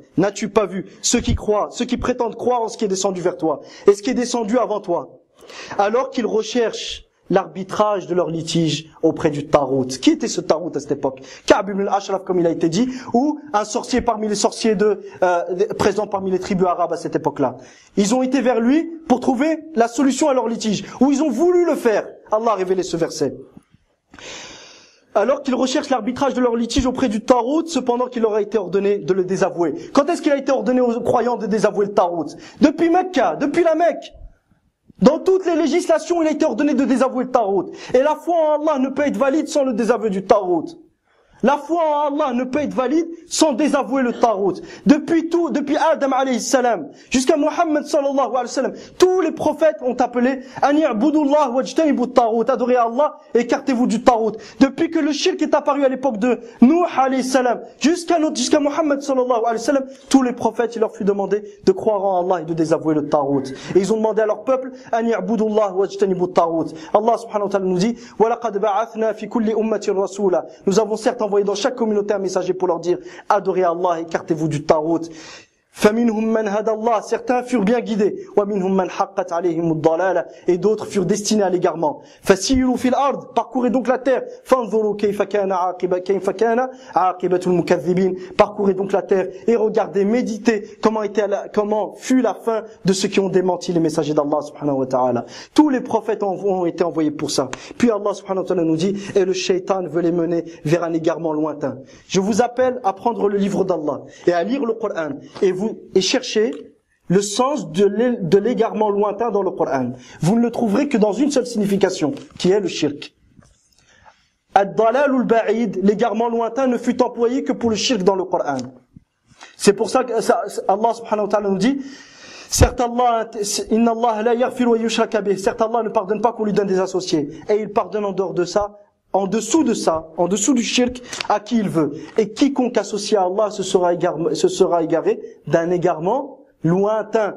ceux qui prétendent croire en ce qui est descendu vers toi, et ce qui est descendu avant toi, alors qu'ils recherchent l'arbitrage de leur litige auprès du Tarout. Qui était ce Tarout à cette époque? Ka'b ibn al-Ashraf, comme il a été dit, ou un sorcier parmi les sorciers présents parmi les tribus arabes à cette époque-là. Ils ont été vers lui pour trouver la solution à leur litige, ou ils ont voulu le faire. Allah a révélé ce verset. Alors qu'ils recherchent l'arbitrage de leur litige auprès du Tarout, cependant qu'il leur a été ordonné de le désavouer. Quand est-ce qu'il a été ordonné aux croyants de désavouer le Tarout? Depuis Mecca, depuis la Mecque. Dans toutes les législations, il a été ordonné de désavouer le Tarout. Et la foi en Allah ne peut être valide sans le désaveu du Tarout. La foi en Allah ne peut être valide sans désavouer le Tarout. Depuis Adam alayhi salam jusqu'à Muhammad sallallahu alayhi wa sallam, tous les prophètes ont appelé Ani abudullah wajtanibu Tarout, adorez Allah, écartez-vous du Tarout. Depuis que le shirk est apparu à l'époque de Nuh alayhi salam jusqu'à Muhammad sallallahu alayhi wa sallam, tous les prophètes, il leur fut demandé de croire en Allah et de désavouer le Tarout. Et ils ont demandé à leur peuple Ani abudullah wajtanibu Tarout. Allah subhanahu wa ta'ala nous dit wa laqad ba'athna fi kulli ummatin rasula. Nous avons certes envoyé dans chaque communauté un messager pour leur dire adorez Allah, écartez-vous du Tarout. فَمِنْهُمْ مَنْ هَدَى اللَّهِ Certains furent bien guidés. وَمِنْهُمْ مَنْ حَقَّتْ عَلَيْهِمُ الضَّلَالَةُ Et d'autres furent destinés à l'égarement. فَسِيرُوا فِي الْأَرْضِ Parcourez donc la terre. فَانْظُرُوا كَيْفَ كَانَ عَاقِبَةُ الْمُكَذِّبِينَ Parcourez donc la terre et regardez, méditez comment fut la fin de ceux qui ont démenti les messagers d'Allah subhanahu wa ta'ala. Tous les prophètes ont été envoyés pour ça. Puis Allah subhanahu wa ta'ala nous dit et le shaitan veut les mener vers un égarement lointain. Je vous appelle à prendre le livre d'Allah et à lire le Coran et cherchez le sens de l'égarement lointain dans le Coran. Vous ne le trouverez que dans une seule signification, qui est le shirk. Ad-dalal al-ba'id, l'égarement lointain ne fut employé que pour le shirk dans le Coran. C'est pour ça que Allah subhanahu wa ta'ala nous dit certes Allah ne pardonne pas qu'on lui donne des associés, et il pardonne en dehors de ça, en dessous du shirk, à qui il veut. Et quiconque associe à Allah se sera égaré d'un égarement lointain.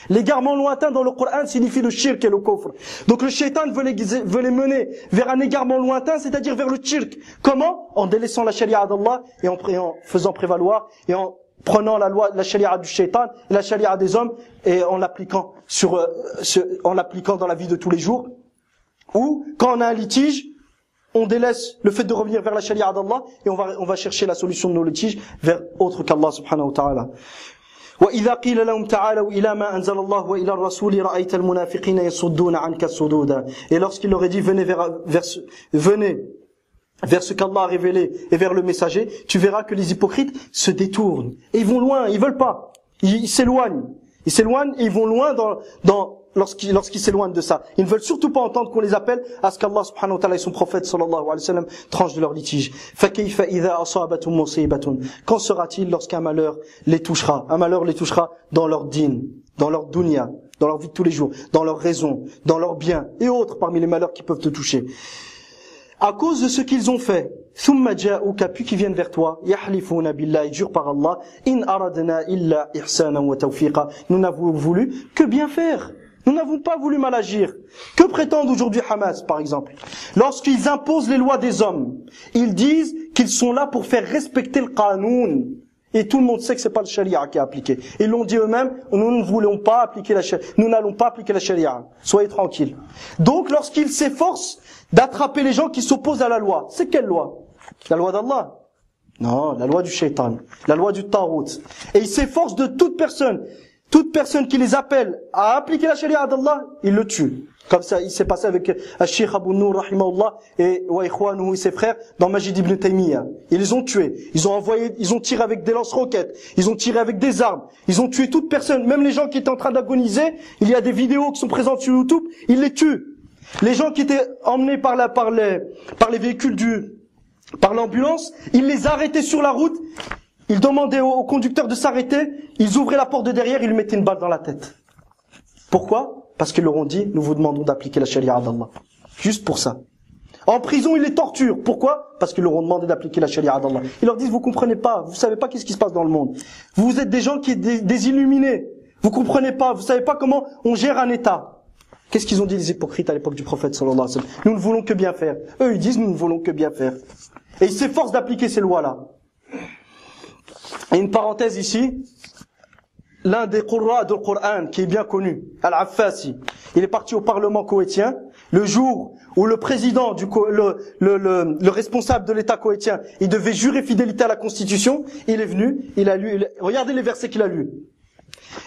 L'égarement lointain dans le Coran signifie le shirk et le kufr. Donc le shaitan veut les mener vers un égarement lointain, c'est-à-dire vers le shirk. Comment? En délaissant la sharia d'Allah et en faisant prévaloir et en prenant la sharia du shaitan et la sharia des hommes et en l'appliquant dans la vie de tous les jours. Ou quand on a un litige, on délaisse le fait de revenir vers la charia d'Allah et on va chercher la solution de nos litiges vers autre qu'Allah subhanahu wa ta'ala. وإذا قيل لهم تعالوا إلى ما أنزل الله وإلى الرسول رأيت المنافقين يصدون عنك صدودا. Et lorsqu'il leur est dit venez vers ce qu'Allah a révélé et vers le messager, tu verras que les hypocrites se détournent. Et ils vont loin, ils veulent pas. Ils s'éloignent. Ils s'éloignent et ils vont loin lorsqu'ils s'éloignent de ça. Ils ne veulent surtout pas entendre qu'on les appelle à ce qu'Allah subhanahu wa ta'ala et son prophète sallallahu alayhi wa sallam tranchent de leur litige. فَكَيْفَ إِذَا أَصَابَتْهُمْ مُصِيبَةٌ. Qu'en sera-t-il lorsqu'un malheur les touchera? Un malheur les touchera dans leur din, dans leur dunya, dans leur vie de tous les jours, dans leur raison, dans leurs biens et autres parmi les malheurs qui peuvent te toucher. À cause de ce qu'ils ont fait, ثُمَّ جَاءُوكَ, puis qui viennent vers toi, يَحْلِفُونَ بِاللَّهِ, jurent par Allah, إِنْ أَرَدْنَا إِلَّا إِحْسَانًا وَتَوْفِيقًا. Nous n'avons voulu que bien faire. Nous n'avons pas voulu mal agir. Que prétendent aujourd'hui Hamas, par exemple? Lorsqu'ils imposent les lois des hommes, ils disent qu'ils sont là pour faire respecter le qanoun. Et tout le monde sait que c'est pas le sharia qui est appliqué. Ils l'ont dit eux-mêmes, nous ne voulons pas appliquer la sharia. Nous n'allons pas appliquer la sharia. Soyez tranquilles. Donc, lorsqu'ils s'efforcent d'attraper les gens qui s'opposent à la loi, c'est quelle loi? La loi d'Allah? Non, la loi du shaitan. La loi du tarout. Et ils s'efforcent de toute personne qui les appelle à appliquer la sharia d'Allah, ils le tuent. Comme ça, il s'est passé avec Cheikh Abu Nour, rahimahullah, et wa ikhwanuhu et ses frères, dans Majid ibn Taymiyyah. Ils les ont tués. Ils ont tiré avec des lance-roquettes. Ils ont tiré avec des armes. Ils ont tué toute personne. Même les gens qui étaient en train d'agoniser, il y a des vidéos qui sont présentes sur YouTube, ils les tuent. Les gens qui étaient emmenés par les véhicules par l'ambulance, ils les arrêtaient sur la route. Ils demandaient au conducteur de s'arrêter, ils ouvraient la porte de derrière, ils lui mettaient une balle dans la tête. Pourquoi? Parce qu'ils leur ont dit, nous vous demandons d'appliquer la sharia d'Allah. Juste pour ça. En prison, ils les torturent. Pourquoi? Parce qu'ils leur ont demandé d'appliquer la sharia d'Allah. Ils leur disent, vous comprenez pas, vous savez pas qu'est-ce qui se passe dans le monde. Vous êtes des gens qui des illuminés. Vous comprenez pas, vous savez pas comment on gère un État. Qu'est-ce qu'ils ont dit les hypocrites à l'époque du prophète sallallahu alayhi wa sallam? Nous ne voulons que bien faire. Eux, ils disent, nous ne voulons que bien faire. Et ils s'efforcent d'appliquer ces lois-là. Et une parenthèse ici, l'un des qurra du Coran qui est bien connu, Al-Affasi, il est parti au Parlement koweïtien le jour où le président le responsable de l'État koweïtien, il devait jurer fidélité à la Constitution. Il est venu, il a lu, regardez les versets qu'il a lus.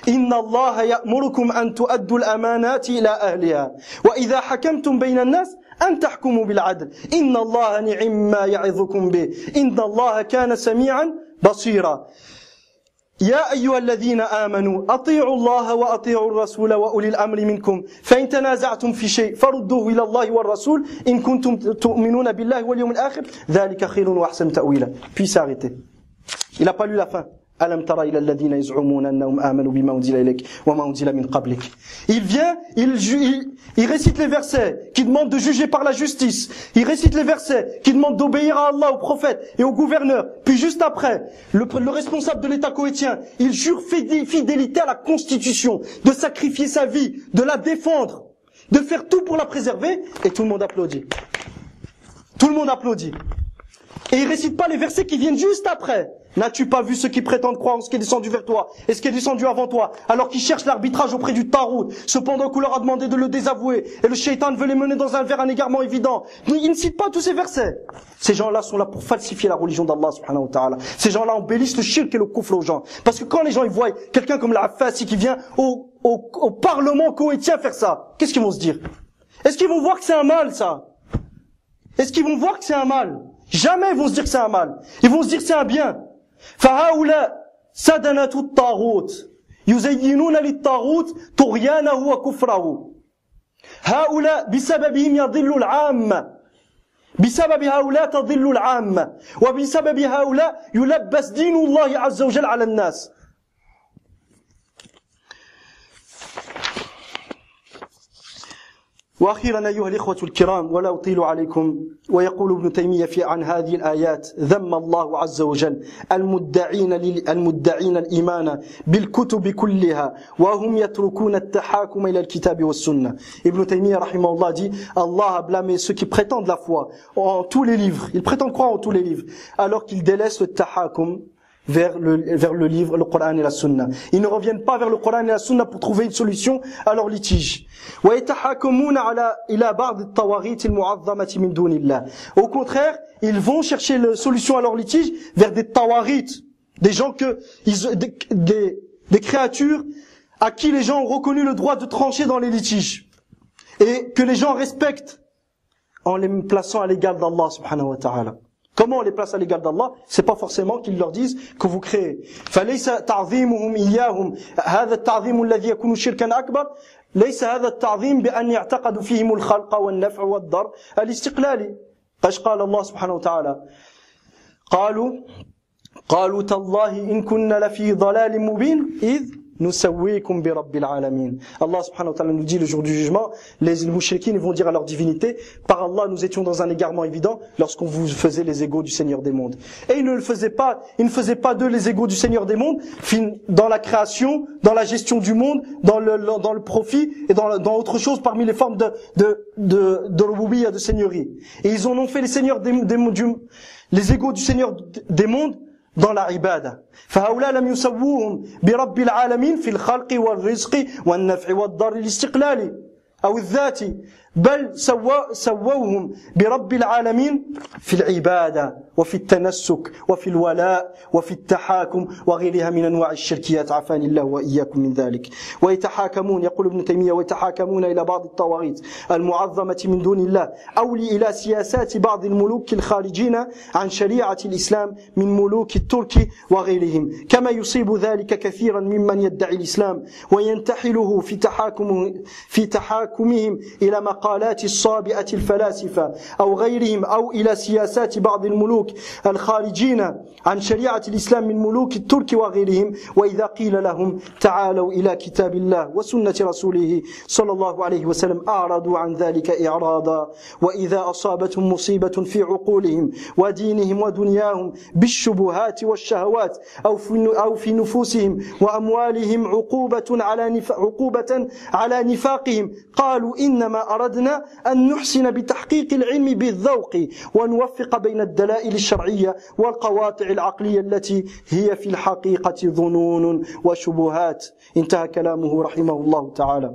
Inna Allah ya'murukum an tu'addu al-amanati ila ahliha wa idha hakamtum bayna an-nas an tahkumu bil 'adl inna Allah ni'ma ya'idhukum bi inna Allah kana sami'an basira. يا أيها الذين آمنوا أطيعوا الله وأطيعوا الرسول وأولي الأمر منكم فإن تنازعتم في شيء فردوه إلى الله والرسول إن كنتم تؤمنون بالله واليوم الآخر ذلك خير وأحسن تأويلا. Puis il s'est arrêté. Il n'a pas lu la fin. ألم تر إلى الذين يزعمون أنهم آمنوا بما أنزل إليك وما أنزل من قبلك. Il vient, il récite les versets qui demandent de juger par la justice. Il récite les versets qui demandent d'obéir à Allah, au prophète et au gouverneur. Puis juste après, le responsable de l'État koweïtien, il jure fidélité à la Constitution, de sacrifier sa vie, de la défendre, de faire tout pour la préserver, et tout le monde applaudit. Tout le monde applaudit. Et il récite pas les versets qui viennent juste après. N'as-tu pas vu ceux qui prétendent croire en ce qui est descendu vers toi et ce qui est descendu avant toi, alors qu'ils cherchent l'arbitrage auprès du Tarout, cependant qu'on leur a demandé de le désavouer, et le shaitan veut les mener vers un égarement évident. Il ne cite pas tous ces versets. Ces gens-là sont là pour falsifier la religion d'Allah subhanahu wa ta'ala. Ces gens-là embellissent le shirk et le kufr aux gens. Parce que quand les gens ils voient quelqu'un comme l'Affasi qui vient au Parlement koweïtien faire ça, qu'est-ce qu'ils vont se dire? Est-ce qu'ils vont voir que c'est un mal, ça? Est-ce qu'ils vont voir que c'est un mal? Jamais ils vont se dire que c'est un mal. Ils vont se dire que c'est un bien. فهؤلاء سدنة الطاغوت يزينون للطاغوت طغيانه وكفره هؤلاء بسببهم يضل العامة بسبب هؤلاء تضل العامة وبسبب هؤلاء يلبس دين الله عز وجل على الناس. وأخيرا أيها الإخوة الكرام ولا أطيل عليكم ويقول ابن تيمية عن هذه الآيات ذم الله عز وجل المدعين الإيمان بالكتب كلها وهم يتركون التحاكم إلى الكتاب والسنة. Ibn Taymiyyah rahimahullah dit Allah a blâmé ceux qui prétendent la foi en tous les livres, ils prétendent croire en tous les livres alors qu'ils délaissent le tahakum, vers le livre, le Coran et la Sunna. Ils ne reviennent pas vers le Coran et la Sunna pour trouver une solution à leur litige. Au contraire, ils vont chercher la solution à leur litige vers des tawarit, des gens des créatures à qui les gens ont reconnu le droit de trancher dans les litiges et que les gens respectent en les plaçant à l'égal d'Allah subhanahu wa ta'ala. Comment on les place à l'égal d'Allah? C'est pas forcément qu'ils leur disent que vous créez. فليس تعظيمهم إياهم هذا التعظيم الذي يكون شركا أكبر ليس هذا التعظيم بأن يعتقد فيهم الخلق والنفع والضر الاستقلالي. ايش قال الله سبحانه وتعالى؟ قالوا تالله إن كنا لفي ضلال مبين إذ نسويكم برب العالمين. Allah subhanahu wa ta'ala nous dit le jour du jugement, les mouchriquins vont dire à leur divinité, par Allah nous étions dans un égarement évident lorsqu'on vous faisait les égaux du Seigneur des mondes. Et ils ne faisaient pas d'eux les égaux du Seigneur des mondes dans la création, dans la gestion du monde, dans le profit et dans autre chose parmi les formes de rububiyya, de seigneurie. Et ils en ont fait les seigneurs les égaux du Seigneur des mondes dans la ibada. فهؤلاء لم يسووهم برب العالمين في الخلق والرزق والنفع والضر الاستقلالي أو الذاتي بل سووهم برب العالمين في العبادة وفي التنسك وفي الولاء وفي التحاكم وغيرها من أنواع الشركيات عافاني الله وإياكم من ذلك. ويتحاكمون يقول ابن تيمية ويتحاكمون إلى بعض الطواغيت المعظمة من دون الله أو إلى سياسات بعض الملوك الخارجين عن شريعة الإسلام من ملوك الترك وغيرهم كما يصيب ذلك كثيرا ممن يدعي الإسلام وينتحله في تحاكمهم إلى مقالات الصابئة الفلاسفة أو غيرهم أو إلى سياسات بعض الملوك الخارجين عن شريعة الإسلام من ملوك الترك وغيرهم وإذا قيل لهم تعالوا إلى كتاب الله وسنة رسوله صلى الله عليه وسلم أعرضوا عن ذلك إعراضا وإذا أصابتهم مصيبة في عقولهم ودينهم ودنياهم بالشبهات والشهوات أو في نفوسهم وأموالهم عقوبة على نفاقهم قالوا إنما أردنا أن نحسن بتحقيق العلم بالذوق ونوفق بين الدلائل الشرعية والقواطع العقلية التي هي في الحقيقة ظنون وشبهات. انتهى كلامه رحمه الله تعالى.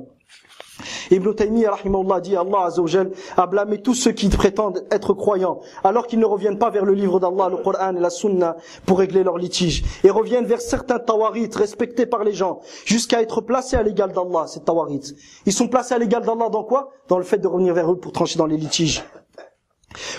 Ibn Taymiyyah rahimahullah dit Allah Azza wa Jal a blâmé tous ceux qui prétendent être croyants alors qu'ils ne reviennent pas vers le livre d'Allah, le Coran et la Sunna pour régler leurs litiges et reviennent vers certains tawarit respectés par les gens jusqu'à être placés à l'égal d'Allah. Ces tawarit, ils sont placés à l'égal d'Allah dans quoi? Dans le fait de revenir vers eux pour trancher dans les litiges,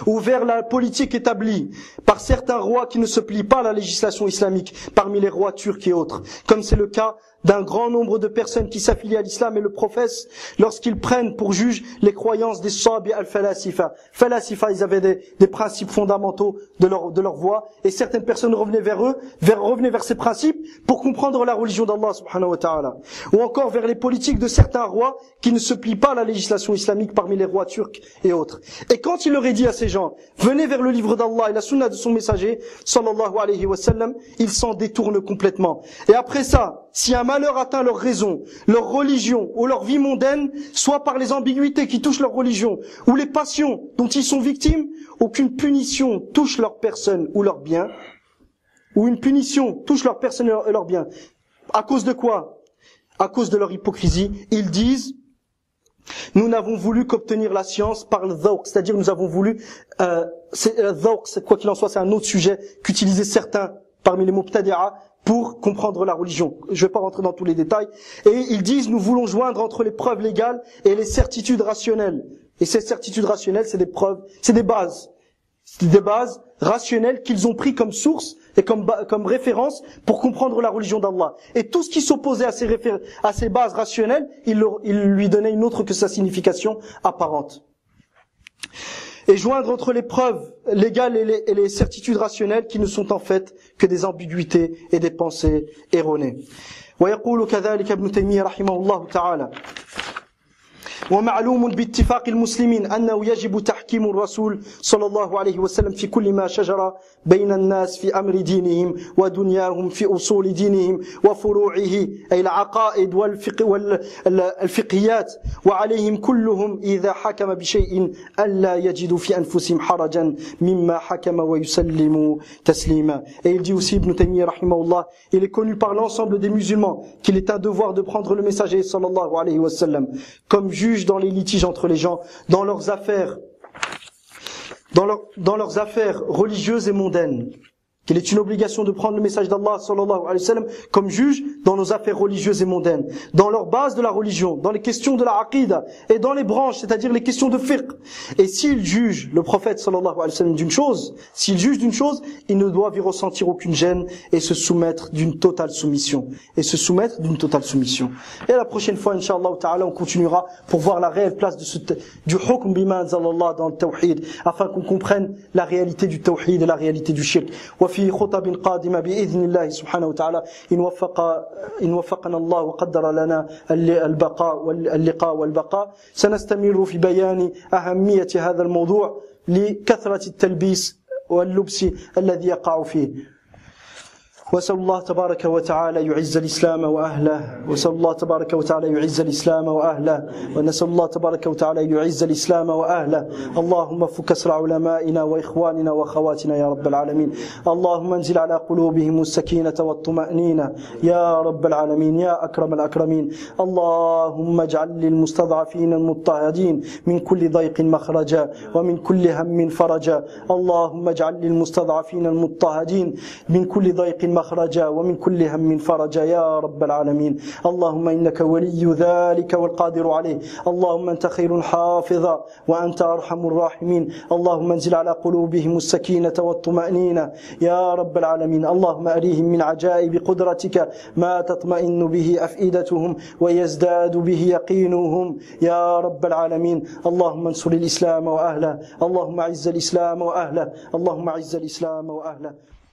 ou vers la politique établie par certains rois qui ne se plient pas à la législation islamique parmi les rois turcs et autres, comme c'est le cas d'un grand nombre de personnes qui s'affilient à l'islam et le professent lorsqu'ils prennent pour juge les croyances des sabi al-falasifa. Falasifa, ils avaient des principes fondamentaux de leur voie et certaines personnes revenaient vers ces principes pour comprendre la religion d'Allah subhanahu wa ta'ala. Ou encore vers les politiques de certains rois qui ne se plient pas à la législation islamique parmi les rois turcs et autres. Et quand il leur est dit à ces gens, venez vers le livre d'Allah et la sunna de son messager, sallallahu alayhi wa sallam, ils s'en détournent complètement. Et après ça, si un malheur atteint leur raison, leur religion ou leur vie mondaine, soit par les ambiguïtés qui touchent leur religion ou les passions dont ils sont victimes, aucune punition touche leur personne ou leur bien, ou une punition touche leur personne et leur bien. À cause de quoi? À cause de leur hypocrisie. Ils disent, nous n'avons voulu qu'obtenir la science par le dhawq, c'est-à-dire nous avons voulu, quoi qu'il en soit, c'est un autre sujet qu'utilisaient certains parmi les mubtadi'a pour comprendre la religion. Je ne vais pas rentrer dans tous les détails. Et ils disent, nous voulons joindre entre les preuves légales et les certitudes rationnelles. Et ces certitudes rationnelles, c'est des preuves, c'est des bases. C'est des bases rationnelles qu'ils ont pris comme source et comme référence pour comprendre la religion d'Allah. Et tout ce qui s'opposait à ces bases rationnelles, ils lui donnaient une autre que sa signification apparente. Et joindre entre les preuves légales et les certitudes rationnelles qui ne sont en fait que des ambiguïtés et des pensées erronées. ويقول كذلك ابن تيمية رحمه الله تعالى ومعلوم باتفاق المسلمين أنه يجب تحكيم الرسول صلى الله عليه وسلم في كل ما شجر بين الناس في أمر دينهم ودنياهم، في أصول دينهم وفروعه أي العقائد والفقهيات، وعليهم كلهم إذا حكم بشيء ألا يجدوا في أنفسهم حرجا مما حكم ويسلموا تسليما. Et il dit aussi Ibn Taymiyyah rahimahullah, il est connu par l'ensemble des musulmans qu'il est un devoir de prendre le messager sallallahu alayhi wa sallam comme juge dans les litiges entre les gens, dans leurs affaires religieuses et mondaines. Qu'il est une obligation de prendre le message d'Allah sallallahu alayhi wa sallam comme juge dans nos affaires religieuses et mondaines, dans leur base de la religion, dans les questions de la aqida et dans les branches, c'est-à-dire les questions de fiqh. Et s'il juge le prophète sallallahu alayhi wa sallam d'une chose, s'il juge d'une chose, il ne doit y ressentir aucune gêne et se soumettre d'une totale soumission. Et la prochaine fois, Inch'Allah ta'ala, on continuera pour voir la réelle place du hukm bima anzalallah dans le tawhid, afin qu'on comprenne la réalité du tawhid et la réalité du shirk. في خطب قادمة بإذن الله سبحانه وتعالى إن وفقنا الله وقدر لنا اللقاء والبقاء سنستمر في بيان أهمية هذا الموضوع لكثرة التلبيس واللبس الذي يقع فيه. وسأل الله تبارك وتعالى يعز الإسلام وأهله ونسأل الله تبارك وتعالى يعز الإسلام وأهله. اللهم فك أسر علمائنا وإخواننا وأخواتنا يا رب العالمين. اللهم انزل على قلوبهم السكينة والطمأنينة يا رب العالمين يا أكرم الأكرمين. اللهم اجعل للمستضعفين المضطهدين من كل ضيق مخرجا ومن كل هم فرجا. اللهم اجعل للمستضعفين المضطهدين من كل ضيق مخرجا ومن كل هم فرجا يا رب العالمين. اللهم إنك ولي ذلك والقادر عليه. اللهم أنت خير حافظا وأنت أرحم الراحمين. اللهم انزل على قلوبهم السكينة والطمأنينة يا رب العالمين. اللهم أريهم من عجائب قدرتك ما تطمئن به أفئدتهم ويزداد به يقينهم يا رب العالمين. اللهم انصر الإسلام وأهله. اللهم أعز الإسلام وأهله.